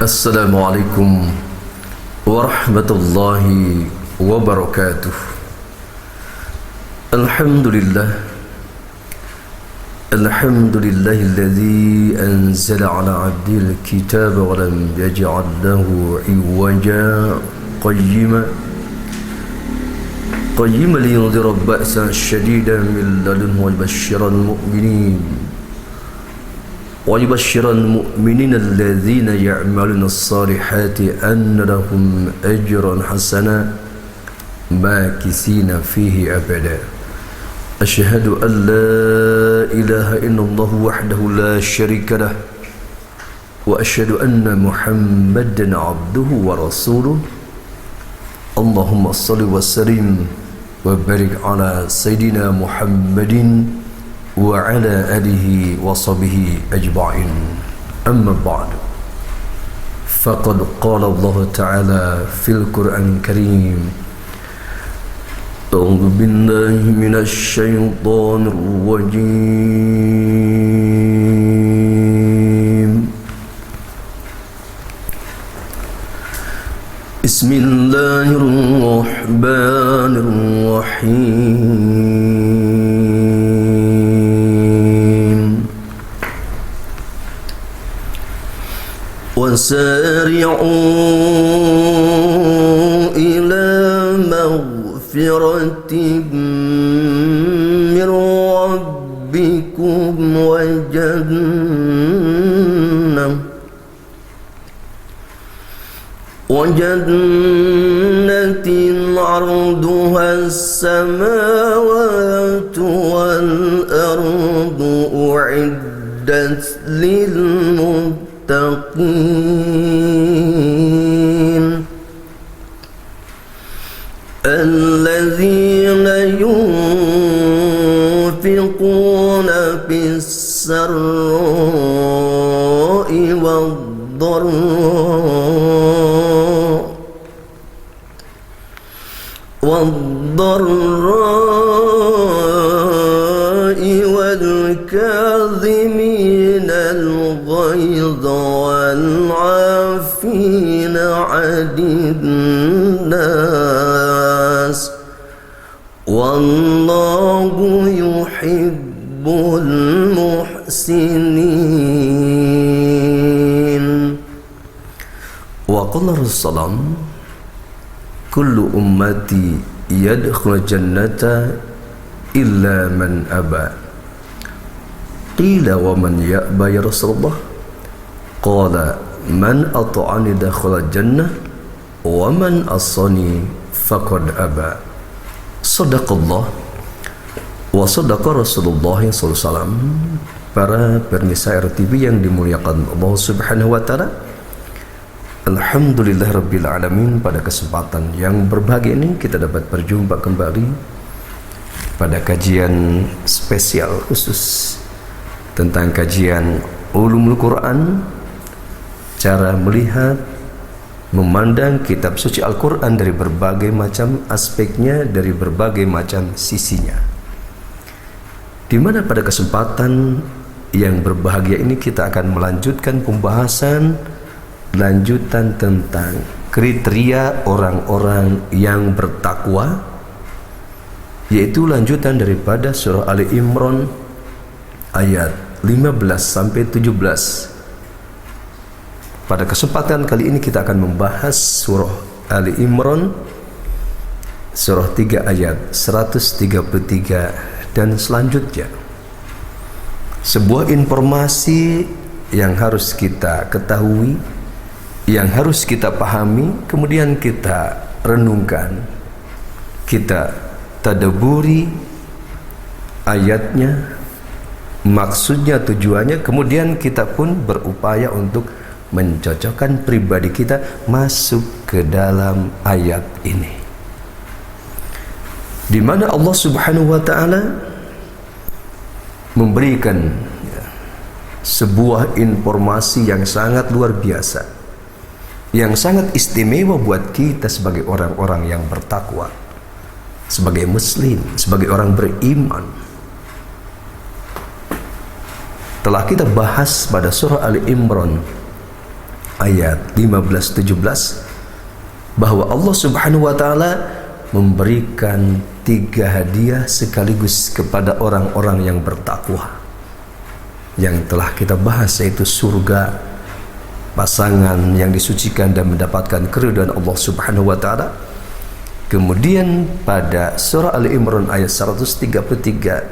Assalamualaikum warahmatullahi wabarakatuh. Alhamdulillahilladzi anzala ala abdil kitab wa lam yaj'al lahu iwaja qayyima liyundhira ba'san shadidan min ladunhu wa يبشر المؤمنين الذين يعملون الصالحات أن لهم أجرا حسنا ماكثين فيه أبدا. أشهد أن لا إله إلا الله وحده لا شريك له وأشهد أن محمدا عبده ورسوله. اللهم صل وسلم وبارك على سيدنا محمد وعلى آله وصحبه أجمعين. أما بعد، فقد قال الله تعالى في القرآن الكريم: أعوذ بالله من الشيطان الرجيم. بسم الله الرحمن الرحيم. وسارعوا إلى مغفرة من ربكم وجنة عرضها السماوات والأرض أعدت للمتقين الذين ينفقون في السراء والضراء والكاظمين الغيظ والعافين عن الناس والله يحب المحسنين. وقال الرسول: كل أمتي يدخل الجنة إلا من أبى. قيل: ومن يأبى يا رسول الله؟ قال: من أطعني دخل الجنة ومن عصاني فقد أبى. صدق الله wa sadaqa Rasulullah sallallahu alaihi wasallam. Para pemirsa RTV yang dimuliakan Allah Subhanahu wa taala, alhamdulillahirabbil alamin, pada kesempatan yang berbahagia ini kita dapat berjumpa kembali pada kajian spesial khusus tentang kajian Ulumul Quran, cara melihat memandang kitab suci Al-Quran dari berbagai macam aspeknya, dari berbagai macam sisinya. Di mana pada kesempatan yang berbahagia ini kita akan melanjutkan pembahasan lanjutan tentang kriteria orang-orang yang bertakwa, yaitu lanjutan daripada surah Ali Imran ayat 15 sampai 17. Pada kesempatan kali ini kita akan membahas surah Ali Imran surah 3 ayat 133 dan selanjutnya. Sebuah informasi yang harus kita ketahui, yang harus kita pahami, kemudian kita renungkan, kita tadabburi ayatnya, maksudnya, tujuannya, kemudian kita pun berupaya untuk mencocokkan pribadi kita masuk ke dalam ayat ini, di mana Allah Subhanahu wa taala memberikan sebuah informasi yang sangat luar biasa, yang sangat istimewa buat kita sebagai orang-orang yang bertakwa, sebagai muslim, sebagai orang beriman. Telah kita bahas pada surah Ali Imran ayat 15-17 bahwa Allah Subhanahu wa taala memberikan 3 hadiah sekaligus kepada orang-orang yang bertakwa. Yang telah kita bahas yaitu surga, pasangan yang disucikan dan mendapatkan keridhaan Allah Subhanahu wa taala. Kemudian pada surah Ali Imran ayat 133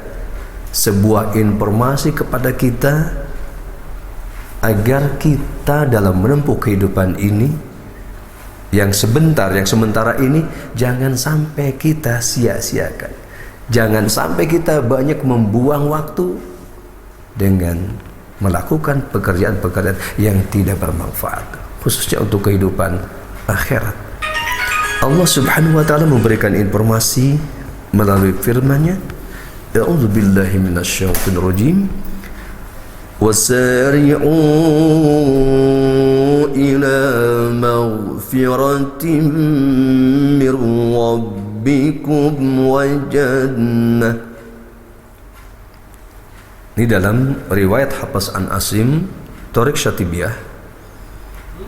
sebuah informasi kepada kita agar kita dalam menempuh kehidupan ini yang sementara ini jangan sampai kita sia-siakan. Jangan sampai kita banyak membuang waktu dengan melakukan pekerjaan-pekerjaan yang tidak bermanfaat, khususnya untuk kehidupan akhirat. Allah Subhanahu wa taala memberikan informasi melalui firman-Nya, A'udzubillahi minasyaitonir rajim. وسارعوا إلى مغفرة من ربكم وجنة. Ini dalam riwayat Hafs an Asim Thoriq Syatibiyah,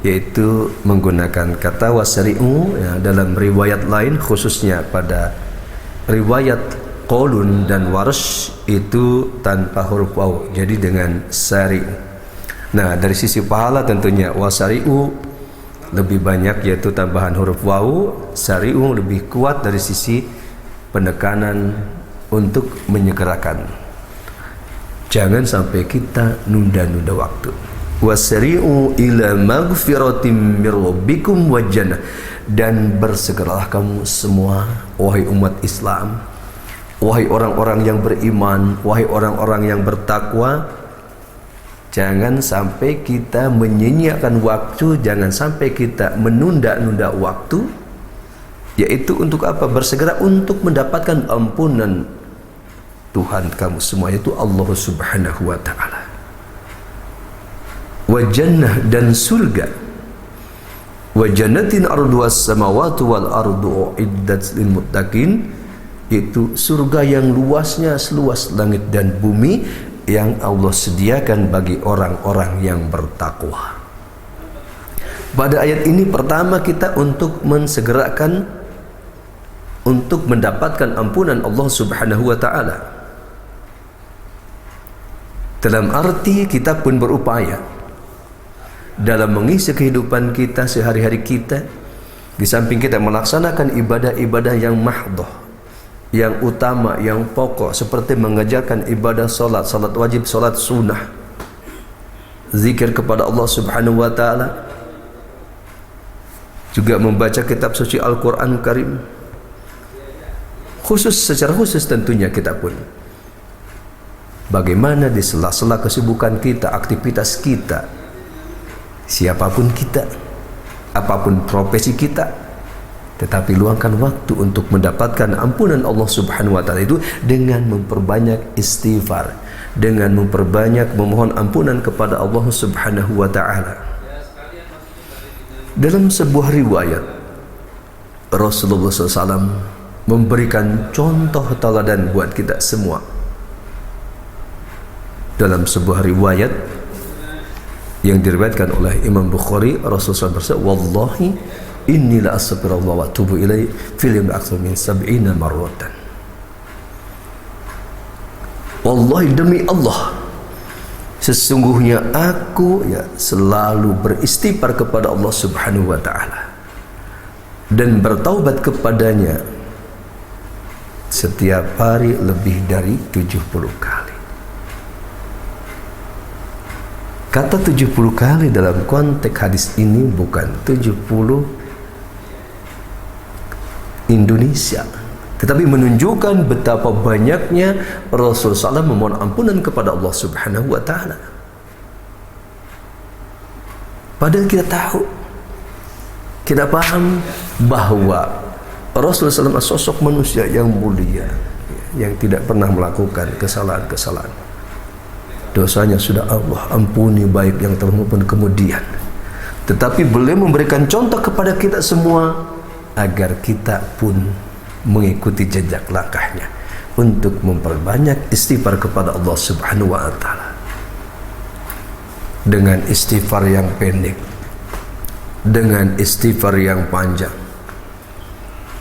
yaitu menggunakan kata wasari'u. Ya, dalam riwayat lain khususnya pada riwayat Qalun dan Warsh itu tanpa huruf waw, jadi dengan sari'u. Nah, dari sisi pahala tentunya wasari'u lebih banyak, yaitu tambahan huruf waw. Sari'u lebih kuat dari sisi penekanan untuk menyegerakan. Jangan sampai kita nunda-nunda waktu. Wasari'u ila maghfiratim mir rabbikum wa jannah. Dan bersegeralah kamu semua, wahai umat Islam, wahai orang-orang yang beriman, wahai orang-orang yang bertakwa, jangan sampai kita menyia-nyiakan waktu, jangan sampai kita menunda-nunda waktu, yaitu untuk apa? Bersegera untuk mendapatkan ampunan Tuhan kamu semua, yaitu Allah Subhanahu wa taala. Wa jannah, dan surga. Wa jannatin arduhas samawati wal ardu uiddat lil muttaqin, itu surga yang luasnya seluas langit dan bumi yang Allah sediakan bagi orang-orang yang bertakwa. Pada ayat ini pertama kita untuk mensegerakan untuk mendapatkan ampunan Allah Subhanahu wa taala. Dalam arti kita pun berupaya dalam mengisi kehidupan kita sehari-hari kita, di samping kita melaksanakan ibadah-ibadah yang mahdhah, yang utama, yang pokok, seperti mengerjakan ibadah salat wajib, salat sunnah, zikir kepada Allah Subhanahu wa taala, juga membaca kitab suci Al-Quran Karim, secara khusus tentunya kita pun bagaimana di sela-sela kesibukan kita, aktivitas kita, siapapun kita, apapun profesi kita, tetapi luangkan waktu untuk mendapatkan ampunan Allah Subhanahu wa taala itu dengan memperbanyak istighfar, dengan memperbanyak memohon ampunan kepada Allah Subhanahu wa taala. Dalam sebuah riwayat, Rasulullah SAW memberikan contoh teladan buat kita semua. Dalam sebuah riwayat yang diriwayatkan oleh Imam Bukhari, Rasulullah bersabda, "Wallahi inni la astaghfirullah wa atubu ilaihi fil yawmi aktsar min 70 marratan." Wallahi, demi Allah, sesungguhnya aku selalu beristighfar kepada Allah Subhanahu wa taala dan bertaubat kepadanya setiap hari lebih dari 70 kali. Kata 70 kali dalam konteks hadis ini bukan 70 Indonesia, tetapi menunjukkan betapa banyaknya Rasulullah SAW memohon ampunan kepada Allah Subhanahu wa taala. Padahal kita tahu, kita paham bahwa Rasulullah SAW sosok manusia yang mulia, yang tidak pernah melakukan kesalahan-kesalahan. Dosanya sudah Allah ampuni, baik yang telah maupun kemudian. Tetapi beliau memberikan contoh kepada kita semua agar kita pun mengikuti jejak langkahnya untuk memperbanyak istighfar kepada Allah Subhanahu wa taala. Dengan istighfar yang pendek, dengan istighfar yang panjang.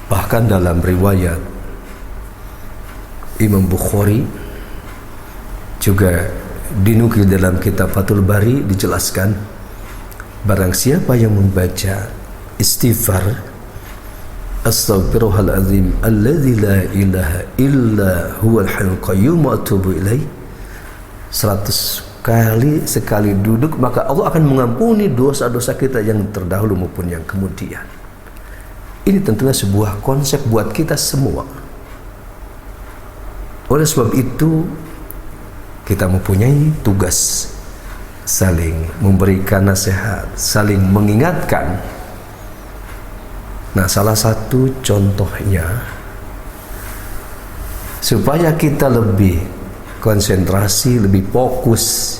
Bahkan dalam riwayat Imam Bukhari juga dinukil dalam kitab Fathul Bari dijelaskan, barang siapa yang membaca istighfar Astaghfirullahaladzim alladzi la ilaha illa huwal hayyul qayyum wa atubu ilaih 100 kali sekali duduk, maka Allah akan mengampuni dosa-dosa kita yang terdahulu maupun yang kemudian. Ini tentunya sebuah konsep buat kita semua. Oleh sebab itu kita mempunyai tugas saling memberikan nasihat, saling mengingatkan. Nah, salah satu contohnya supaya kita lebih konsentrasi, lebih fokus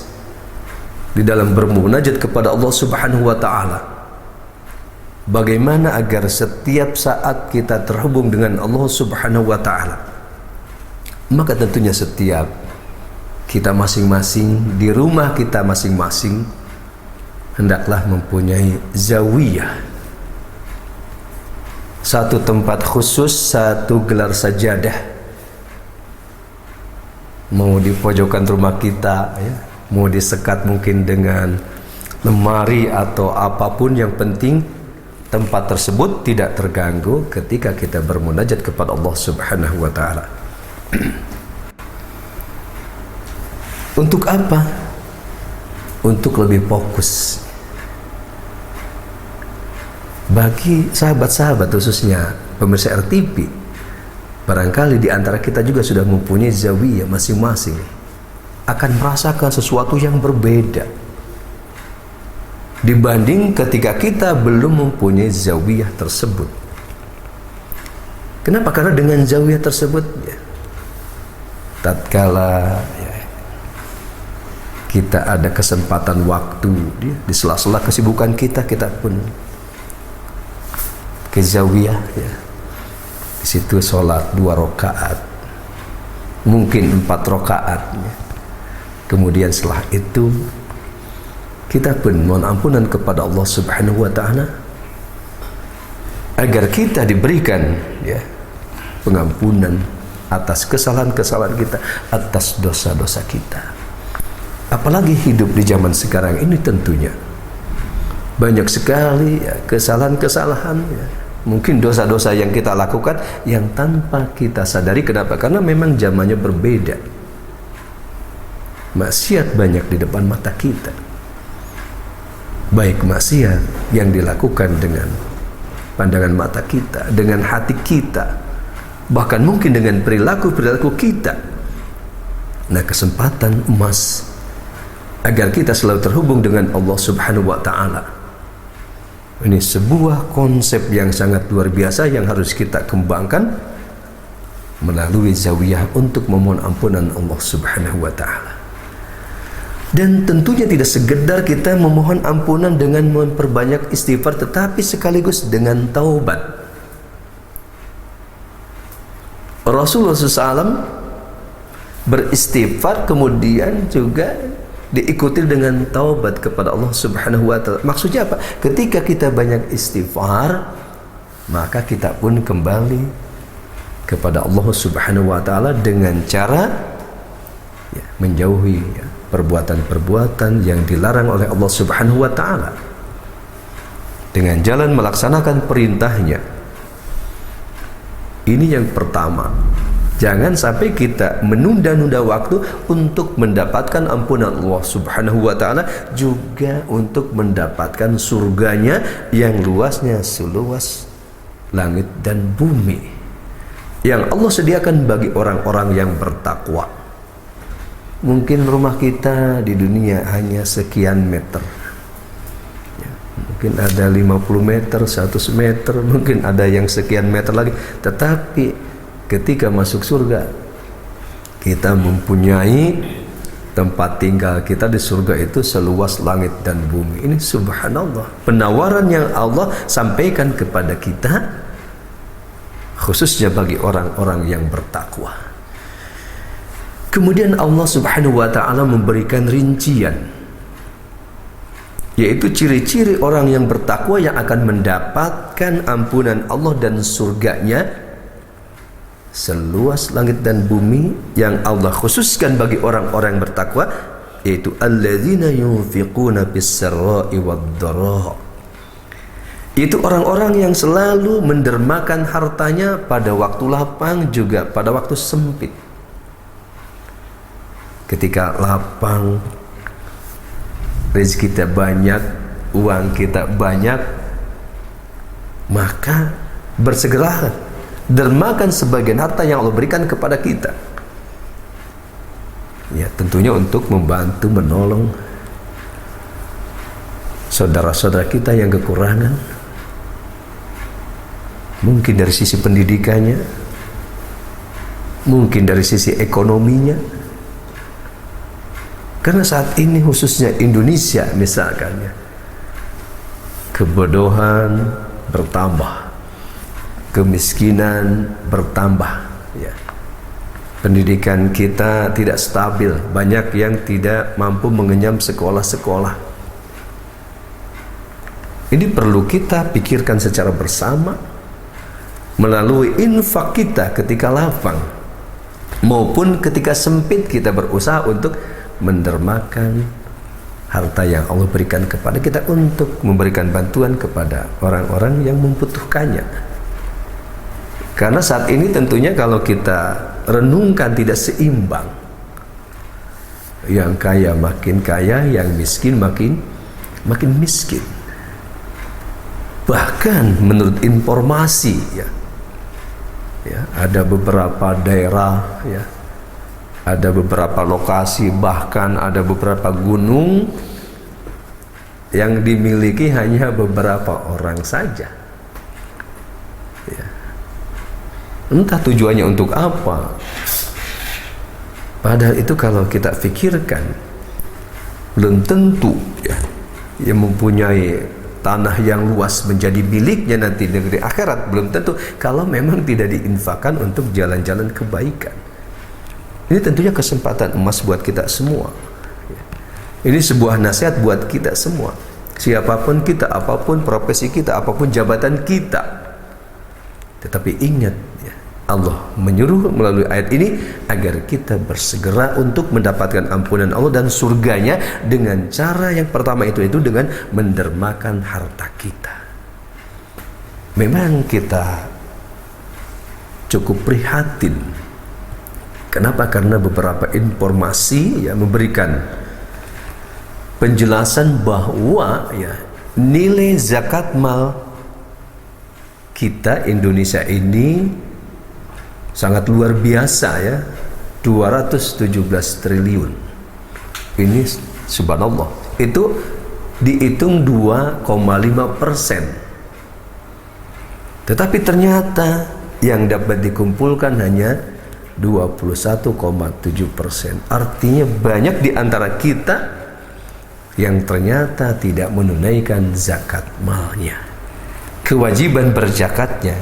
di dalam bermunajat kepada Allah Subhanahu wa taala. Bagaimana agar setiap saat kita terhubung dengan Allah Subhanahu wa taala? Maka tentunya setiap kita masing-masing di rumah kita masing-masing hendaklah mempunyai zawiyah, satu tempat khusus, satu gelar sajadah. Mau di pojokan rumah kita, ya, mau disekat mungkin dengan lemari atau apapun, yang penting tempat tersebut tidak terganggu ketika kita bermunajat kepada Allah Subhanahu wa taala. Untuk apa? Untuk lebih fokus. Bagi sahabat-sahabat khususnya pemirsa RTP, barangkali di antara kita juga sudah mempunyai zawiyah masing-masing, akan merasakan sesuatu yang berbeda dibanding ketika kita belum mempunyai zawiyah tersebut. Kenapa? Karena dengan zawiyah tersebut, ya, tatkala ya, kita ada kesempatan waktu, ya, di sela-sela kesibukan kita, kita pun ke zawiyah, ya. Di situ sholat 2 rakaat, mungkin 4 rakaat, ya. Kemudian setelah itu kita pun mohon ampunan kepada Allah Subhanahu wa taala agar kita diberikan, ya, pengampunan atas kesalahan-kesalahan kita, atas dosa-dosa kita. Apalagi hidup di zaman sekarang ini tentunya banyak sekali, ya, kesalahan-kesalahan, ya. Mungkin dosa-dosa yang kita lakukan yang tanpa kita sadari. Kenapa? Karena memang zamannya berbeda. Maksiat banyak di depan mata kita. Baik maksiat yang dilakukan dengan pandangan mata kita, dengan hati kita, bahkan mungkin dengan perilaku-perilaku kita. Nah, kesempatan emas agar kita selalu terhubung dengan Allah Subhanahu wa taala. Ini sebuah konsep yang sangat luar biasa yang harus kita kembangkan melalui zawiyah untuk memohon ampunan Allah Subhanahu wa taala. Dan tentunya tidak sekedar kita memohon ampunan dengan memperbanyak istighfar, tetapi sekaligus dengan taubat. Rasulullah SAW beristighfar kemudian juga diikuti dengan taubat kepada Allah Subhanahu wa taala. Maksudnya apa? Ketika kita banyak istighfar, maka kita pun kembali kepada Allah Subhanahu wa taala dengan cara, ya, menjauhi, ya, perbuatan-perbuatan yang dilarang oleh Allah Subhanahu wa taala dengan jalan melaksanakan perintahnya. Ini yang pertama. Jangan sampai kita menunda-nunda waktu untuk mendapatkan ampunan Allah Subhanahu wa taala, juga untuk mendapatkan surganya yang luasnya seluas langit dan bumi, yang Allah sediakan bagi orang-orang yang bertakwa. Mungkin rumah kita di dunia hanya sekian meter, ya, mungkin ada 50 meter, 100 meter, mungkin ada yang sekian meter lagi. Tetapi ketika masuk surga, kita mempunyai tempat tinggal kita di surga itu seluas langit dan bumi. Ini subhanallah, penawaran yang Allah sampaikan kepada kita, khususnya bagi orang-orang yang bertakwa. Kemudian Allah Subhanahu wa taala memberikan rincian yaitu ciri-ciri orang yang bertakwa yang akan mendapatkan ampunan Allah dan surganya seluas langit dan bumi, yang Allah khususkan bagi orang-orang yang bertakwa, yaitu alladzina yunfiquna bis-sarra'i wad-dharra. Itu orang-orang yang selalu mendermakan hartanya pada waktu lapang juga pada waktu sempit. Ketika lapang, rezeki kita banyak, uang kita banyak, maka bersegeralah dermakan sebagian harta yang Allah berikan kepada kita. Ya, tentunya untuk membantu menolong saudara-saudara kita yang kekurangan, mungkin dari sisi pendidikannya, mungkin dari sisi ekonominya. Karena saat ini khususnya Indonesia misalkan ya, kebodohan bertambah, kemiskinan bertambah ya. Pendidikan kita tidak stabil, banyak yang tidak mampu mengenyam sekolah-sekolah. Ini perlu kita pikirkan secara bersama melalui infak kita ketika lapang maupun ketika sempit. Kita berusaha untuk mendermakan harta yang Allah berikan kepada kita untuk memberikan bantuan kepada orang-orang yang membutuhkannya. Karena saat ini tentunya kalau kita renungkan tidak seimbang. Yang kaya makin kaya, yang miskin makin miskin. Bahkan menurut informasi ya, ada beberapa daerah ya, ada beberapa lokasi, bahkan ada beberapa gunung yang dimiliki hanya beberapa orang saja ya. Entah tujuannya untuk apa. Padahal itu kalau kita pikirkan, belum tentu ya, yang mempunyai tanah yang luas menjadi miliknya nanti negeri akhirat, belum tentu kalau memang tidak diinfakkan untuk jalan-jalan kebaikan. Ini tentunya kesempatan emas buat kita semua. Ini sebuah nasihat buat kita semua. Siapapun kita, apapun profesi kita, apapun jabatan kita. Tetapi ingat ya, Allah menyuruh melalui ayat ini agar kita bersegera untuk mendapatkan ampunan Allah dan surganya dengan cara yang pertama itu dengan mendermakan harta kita. Memang kita cukup prihatin. Kenapa? Karena beberapa informasi ya memberikan penjelasan bahwa ya nilai zakat mal kita Indonesia ini sangat luar biasa ya, 217 triliun. Ini subhanallah, itu dihitung 2,5%. Tetapi ternyata yang dapat dikumpulkan hanya 21,7%. Artinya banyak di antara kita yang ternyata tidak menunaikan zakat malnya, kewajiban berzakatnya.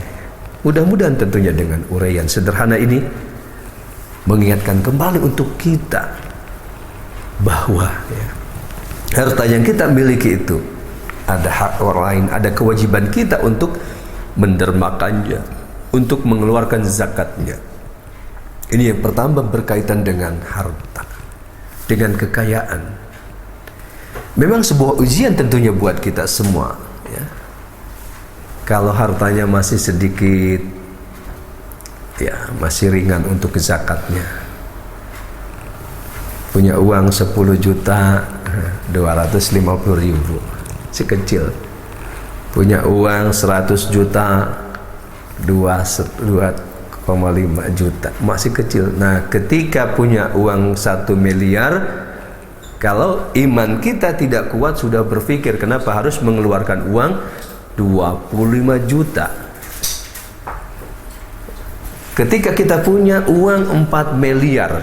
Mudah-mudahan tentunya dengan uraian sederhana ini mengingatkan kembali untuk kita bahwa ya, harta yang kita miliki itu ada hak orang lain, ada kewajiban kita untuk mendermakannya, untuk mengeluarkan zakatnya. Ini yang pertama berkaitan dengan harta, dengan kekayaan. Memang sebuah ujian tentunya buat kita semua ya. Kalau hartanya masih sedikit ya, masih ringan untuk zakatnya. Punya uang 10 juta 250.000, si kecil. Punya uang 100 juta 2,5 juta, masih kecil. Nah, ketika punya uang 1 miliar, kalau iman kita tidak kuat sudah berpikir kenapa harus mengeluarkan uang 25 juta. Ketika kita punya uang 4 miliar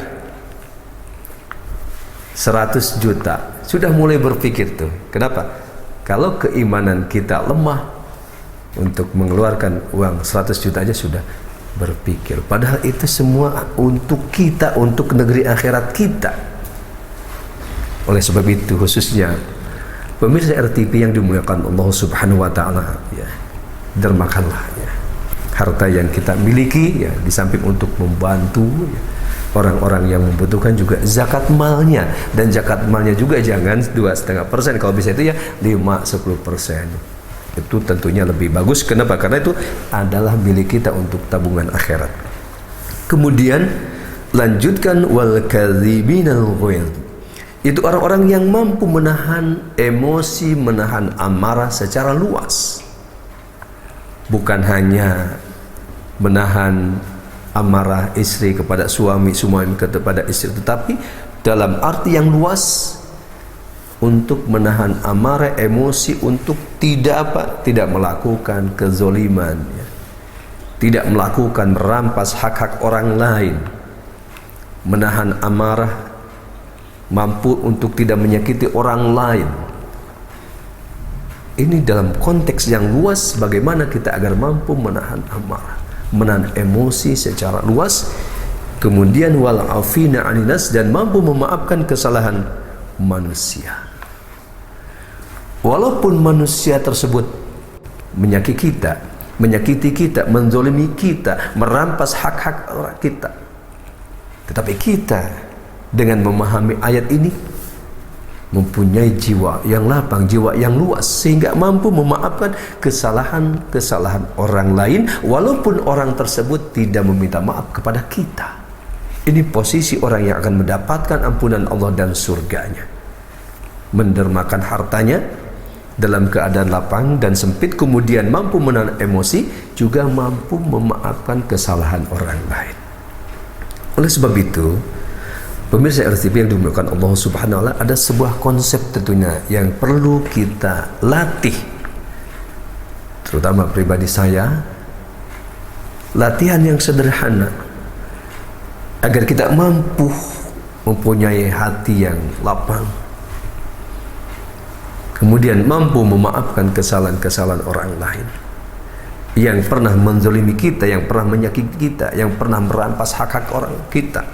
100 juta, sudah mulai berpikir tuh. Kenapa? Kalau keimanan kita lemah, untuk mengeluarkan uang 100 juta aja sudah berpikir. Padahal itu semua untuk kita, untuk negeri akhirat kita. Oleh sebab itu khususnya Pemirsa RTP yang dimuliakan Allah Subhanahu wa taala, ya, dermakanlah ya harta yang kita miliki, ya, di samping untuk membantu ya, orang-orang yang membutuhkan, juga zakat malnya. Dan zakat malnya juga jangan 2,5%, kalau bisa itu ya 5-10%. Itu tentunya lebih bagus. Kenapa? Karena itu adalah milik kita untuk tabungan akhirat. Kemudian lanjutkan, wal kadhiminal ghaidh. Itu orang-orang yang mampu menahan emosi, menahan amarah secara luas. Bukan hanya menahan amarah istri kepada suami, suami kepada istri, tetapi dalam arti yang luas, untuk menahan amarah, emosi, untuk tidak melakukan kezoliman, ya. Tidak melakukan merampas hak-hak orang lain, menahan amarah, mampu untuk tidak menyakiti orang lain. Ini dalam konteks yang luas, bagaimana kita agar mampu menahan amarah, menahan emosi secara luas. Kemudian wal afina aninas, dan mampu memaafkan kesalahan manusia. Walaupun manusia tersebut menyakiti kita, menzolimi kita, merampas hak-hak orang kita, tetapi kita dengan memahami ayat ini mempunyai jiwa yang lapang, jiwa yang luas, sehingga mampu memaafkan kesalahan-kesalahan orang lain walaupun orang tersebut tidak meminta maaf kepada kita. Ini posisi orang yang akan mendapatkan ampunan Allah dan surganya. Mendermakan hartanya dalam keadaan lapang dan sempit, kemudian mampu menahan emosi, juga mampu memaafkan kesalahan orang lain. Oleh sebab itu, pemirsa RTP yang dimuliakan Allah Subhanahu wa taala, ada sebuah konsep tentunya yang perlu kita latih, terutama pribadi saya, latihan yang sederhana agar kita mampu mempunyai hati yang lapang, kemudian mampu memaafkan kesalahan-kesalahan orang lain yang pernah menzalimi kita, yang pernah menyakiti kita, yang pernah merampas hak-hak orang kita.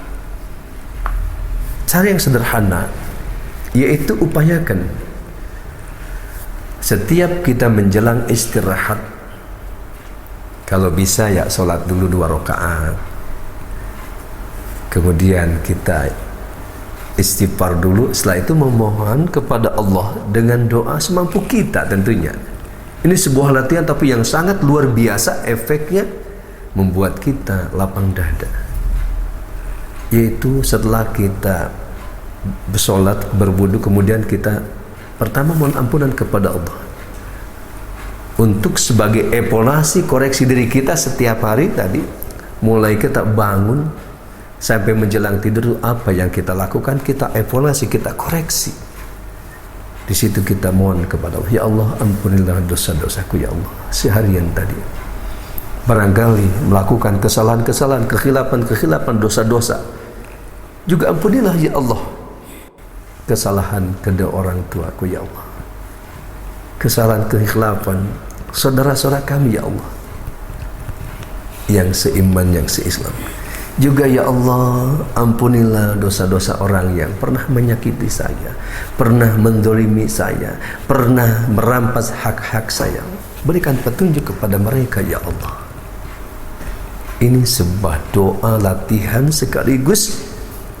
Cara yang sederhana, yaitu upayakan setiap kita menjelang istirahat, kalau bisa ya sholat dulu 2 rakaat, kemudian kita istighfar dulu, setelah itu memohon kepada Allah dengan doa semampu kita tentunya. Ini sebuah latihan tapi yang sangat luar biasa, efeknya membuat kita lapang dada. Yaitu setelah kita bersolat, berwudu, kemudian kita pertama mohon ampunan kepada Allah, untuk sebagai evaluasi koreksi diri kita setiap hari tadi, mulai kita bangun sampai menjelang tidur, apa yang kita lakukan, kita evaluasi, kita koreksi. Di situ kita mohon kepada Allah, ya Allah, ampunilah dosa-dosaku ya Allah seharian tadi, barangkali melakukan kesalahan-kesalahan, kekhilafan-kekhilafan, dosa-dosa, juga ampunilah ya Allah kesalahan kedua orang tuaku ya Allah, kesalahan kekhilafan saudara-saudara kami ya Allah yang seiman, yang seislam. Juga ya Allah, ampunilah dosa-dosa orang yang pernah menyakiti saya, pernah menzalimi saya, pernah merampas hak-hak saya. Berikan petunjuk kepada mereka ya Allah. Ini sebuah doa latihan sekaligus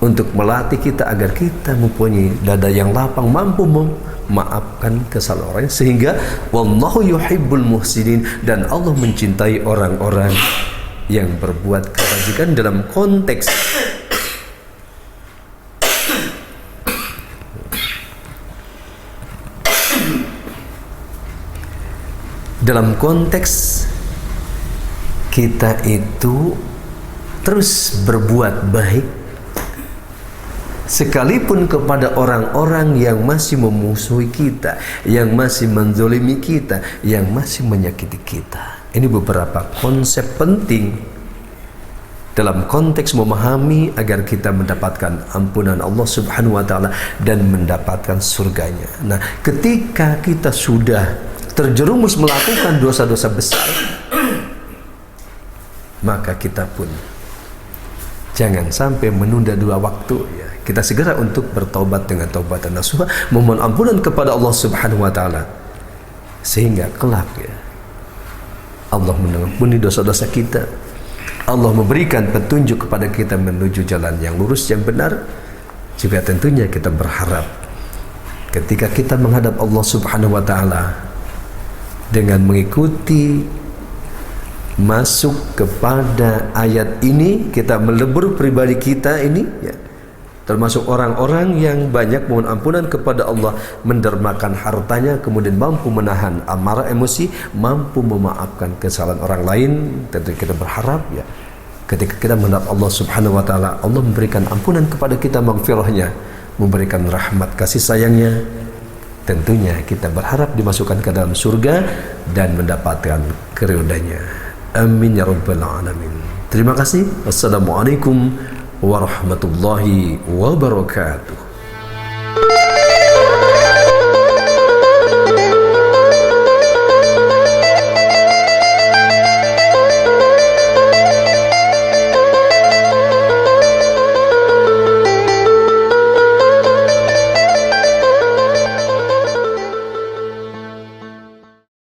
untuk melatih kita agar kita mempunyai dada yang lapang, mampu memaafkan kesalahan orang, sehingga wallahu yuhibbul muhsinin, dan Allah mencintai orang-orang yang berbuat kebajikan dalam konteks kita itu terus berbuat baik sekalipun kepada orang-orang yang masih memusuhi kita, yang masih menzalimi kita, yang masih menyakiti kita. Ini beberapa konsep penting dalam konteks memahami agar kita mendapatkan ampunan Allah Subhanahu wa taala dan mendapatkan surganya. Nah, ketika kita sudah terjerumus melakukan dosa-dosa besar, maka kita pun Jangan sampai menunda 2 waktu ya. Kita segera untuk bertaubat dengan taubatan nasuha, memohon ampunan kepada Allah Subhanahu wa taala. Sehingga kelak ya, Allah mengampuni dosa-dosa kita. Allah memberikan petunjuk kepada kita menuju jalan yang lurus, yang benar. Juga tentunya kita berharap ketika kita menghadap Allah Subhanahu wa taala dengan mengikuti masuk kepada ayat ini, kita melebur pribadi kita ini ya, termasuk orang-orang yang banyak mohon ampunan kepada Allah, mendermakan hartanya, kemudian mampu menahan amarah emosi, mampu memaafkan kesalahan orang lain. Tentu kita berharap ya, ketika kita menghadap Allah Subhanahu wa taala, Allah memberikan ampunan kepada kita, maghfirahnya, memberikan rahmat kasih sayangnya. Tentunya kita berharap dimasukkan ke dalam surga dan mendapatkan keridhaannya. Amin ya rabbal alamin. Terima kasih. Wassalamualaikum warahmatullahi wabarakatuh.